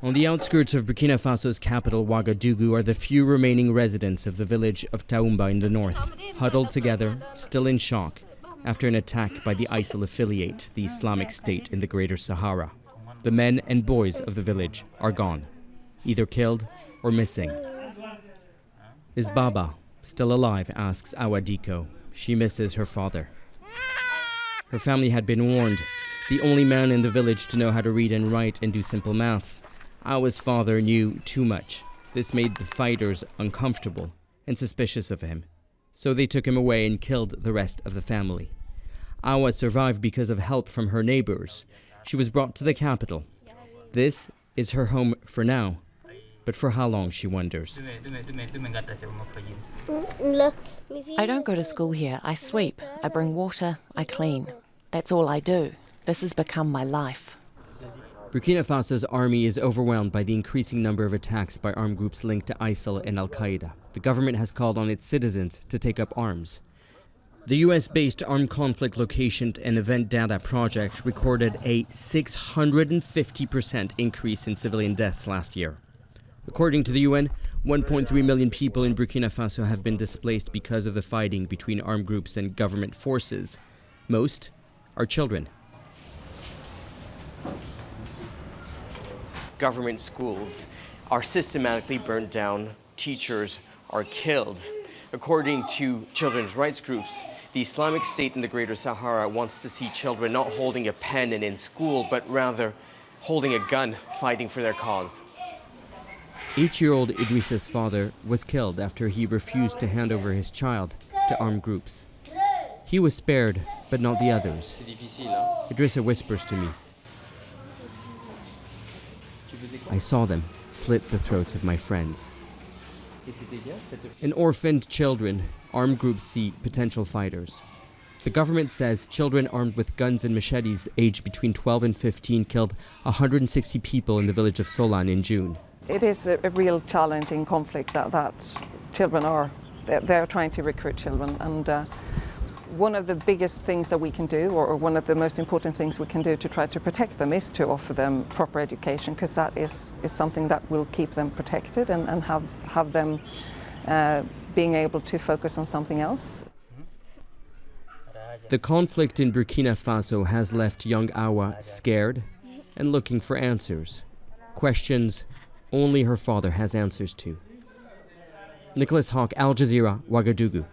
On the outskirts of Burkina Faso's capital, Ouagadougou, are the few remaining residents of the village of Taoumba in the north, huddled together, still in shock, after an attack by the ISIL affiliate, the Islamic State in the Greater Sahara. The men and boys of the village are gone, either killed or missing. Is Baba still alive, asks Awadiko. She misses her father. Her family had been warned. The only man in the village to know how to read and write and do simple maths. Awa's father knew too much. This made the fighters uncomfortable and suspicious of him. So they took him away and killed the rest of the family. Awa survived because of help from her neighbors. She was brought to the capital. This is her home for now. But for how long, she wonders. I don't go to school here. I sweep, I bring water, I clean. That's all I do. This has become my life. Burkina Faso's army is overwhelmed by the increasing number of attacks by armed groups linked to ISIL and Al-Qaeda. The government has called on its citizens to take up arms. The US-based Armed Conflict Location and Event Data Project recorded a 650% increase in civilian deaths last year. According to the UN, 1.3 million people in Burkina Faso have been displaced because of the fighting between armed groups and government forces. Most are children. Government schools are systematically burnt down. Teachers are killed. According to children's rights groups, the Islamic State in the Greater Sahara wants to see children not holding a pen and in school, but rather holding a gun, fighting for their cause. 8-year-old Idrissa's father was killed after he refused to hand over his child to armed groups. He was spared, but not the others. Idrissa whispers to me, "I saw them slit the throats of my friends." In orphaned children, armed groups see potential fighters. The government says children armed with guns and machetes aged between 12 and 15 killed 160 people in the village of Solan in June. It is a real challenging conflict that children are. They're trying to recruit children, and one of the biggest things that we can do, or one of the most important things we can do to try to protect them, is to offer them proper education, because that is something that will keep them protected and have them being able to focus on something else. The conflict in Burkina Faso has left young Awa scared and looking for answers. Questions only her father has answers to. Nicolas, Haque, Al Jazeera, Ouagadougou.